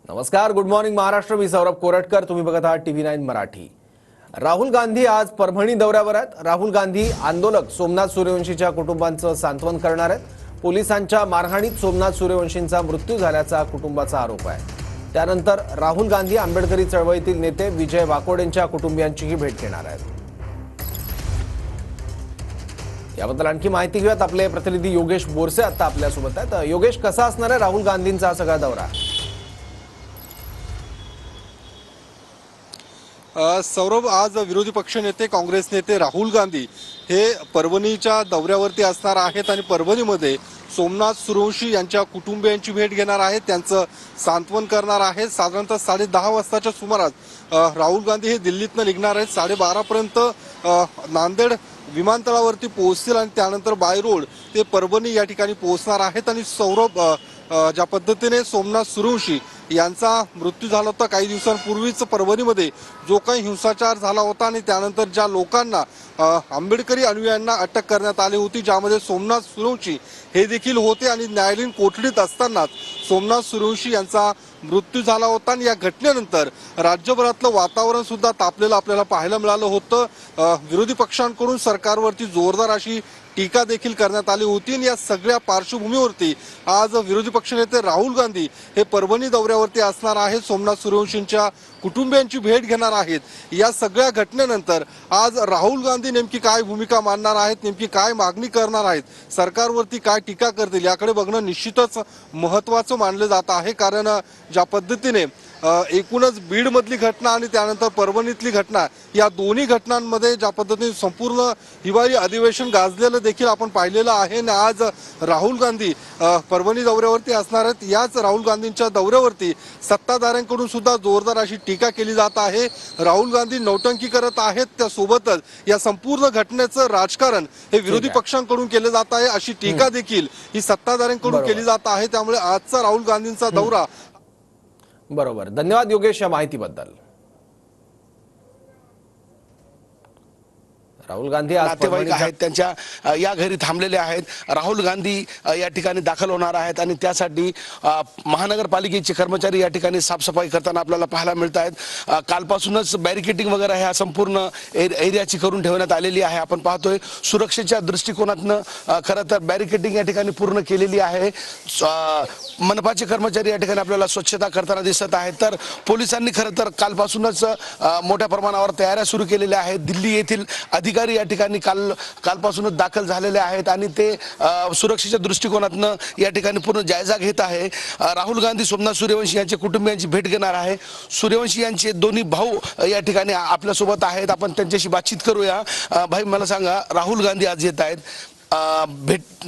नमस्कार, good morning Maharashtra. मी सौरभ कोरटकर. तुम्ही बघत आहात TV9 मराठी. राहुल गांधी आज परभणी दौऱ्यावर आहेत. राहुल गांधी आंदोलक सोमनाथ सूर्यवंशीच्या कुटुंबांचं सांत्वन करणार आहेत. पोलिसांच्या मारहाणीत सोमनाथ सूर्यवंशींचा मृत्यू झाल्याचा कुटुंबाचा आरोप आहे. त्यानंतर राहुल गांधी आंबेडकरी चळवळीतील नेते विजय वाकोडेंच्या कुटुंबियांचीही भेट घेणार आहेत. याबद्दल आणखी माहिती घेऊयात. आपले प्रतिनिधी योगेश बोरसे आता आपल्यासोबत आहेत. योगेश, कसा असणार आहे राहुल गांधींचा सगळा दौरा? सौरभ, आज विरोधी पक्षनेते काँग्रेस नेते राहुल गांधी हे परभणीच्या दौऱ्यावरती असणार आहेत आणि परभणीमध्ये सोमनाथ सूर्यवंशी यांच्या कुटुंबियांची भेट घेणार आहेत, त्यांचं सांत्वन करणार आहेत. साधारणतः 10:30 वाजताच्या सुमारास राहुल गांधी हे दिल्लीतनं निघणार आहेत. 12:30 पर्यंत नांदेड विमानतळावरती पोहोचतील आणि त्यानंतर बाय रोड ते परभणी या ठिकाणी पोहोचणार आहेत. आणि सौरभ, ज्या पद्धतीने सोमनाथ सूर्यवंशी यांचा मृत्यू झाला होता काही दिवसांपूर्वीच परभणीमध्ये, जो काही हिंसाचार झाला होता आणि त्यानंतर ज्या लोकांना आंबेडकरी अनुयायांना अटक करण्यात आली होती, ज्यामध्ये सोमनाथ सूर्यवंशी हे देखील होते आणि न्यायालयीन कोठडीत असतानाच सोमनाथ सूर्यवंशी यांचा मृत्यू झाला होता. आणि या घटनेनंतर राज्यभरातलं वातावरण सुद्धा तापलेलं आपल्याला पाहायला मिळालं होतं. विरोधी पक्षांकडून सरकारवरती जोरदार अशी टीका देखील करण्यात आली होती. आणि या सगळ्या पार्श्वभूमीवरती आज विरोधी पक्षनेते राहुल गांधी हे परभणी दौऱ्यावरती असणार आहेत. सोमनाथ सूर्यवंशींच्या कुटुंबियांची भेट घेणार आहेत. या सगळ्या घटनेनंतर आज राहुल गांधी नेमकी काय भूमिका मांडणार आहेत, नेमकी काय मागणी करणार आहेत, सरकारवरती काय टीका करतील, याकडे बघणं निश्चितच महत्त्वाचं मानलं जात आहे. कारण ज्या पद्धतीने एकूणच बीडमधली घटना आणि त्यानंतर परभणीतली घटना, या दोन्ही घटनांमध्ये ज्या पद्धतीने संपूर्ण हिवाळी अधिवेशन गाजलेलं देखील आपण पाहिलेलं आहे. आणि आज राहुल गांधी परभणी दौऱ्यावरती असणार आहेत. याच राहुल गांधींच्या दौऱ्यावरती सत्ताधाऱ्यांकडून सुद्धा जोरदार अशी टीका केली जात आहे. राहुल गांधी नौटंकी करत आहेत, त्यासोबतच या संपूर्ण घटनेचं राजकारण हे विरोधी पक्षांकडून केलं जात आहे, अशी टीका देखील ही सत्ताधाऱ्यांकडून केली जात आहे. त्यामुळे आजचा राहुल गांधींचा दौरा. बरोबर, धन्यवाद योगेश या माहितीबद्दल. राहुल गांधी आज नातेवाईक आहेत त्यांच्या या घरी थांबलेले आहेत. राहुल गांधी या ठिकाणी दाखल होणार आहेत आणि त्यासाठी महानगरपालिकेचे कर्मचारी या ठिकाणी साफसफाई करताना आपल्याला पाहायला मिळत आहेत. कालपासूनच बॅरिकेटिंग वगैरे ह्या संपूर्ण एरियाची करून ठेवण्यात आलेली आहे. आपण पाहतोय सुरक्षेच्या दृष्टिकोनातनं खरं तर बॅरिकेटिंग या ठिकाणी पूर्ण केलेली आहे. मनपाचे कर्मचारी या ठिकाणी आपल्याला स्वच्छता करताना दिसत आहेत. तर पोलिसांनी खरं तर कालपासूनच मोठ्या प्रमाणावर तयाऱ्या सुरू केलेल्या आहेत. दिल्ली येथील अधिकारी या ठिकाणी कालपासूनच दाखल झालेले आहेत आणि ते सुरक्षेच्या दृष्टिकोनातनं या ठिकाणी पूर्ण जायजा घेत आहे. राहुल गांधी सोमनाथ सूर्यवंशी यांच्या कुटुंबियांची भेट घेणार आहे. सूर्यवंशी यांचे दोन्ही भाऊ या ठिकाणी आपल्यासोबत आहेत. आपण त्यांच्याशी बातचीत करूया. भाई, मला सांगा, राहुल गांधी आज येत आहेत, भेट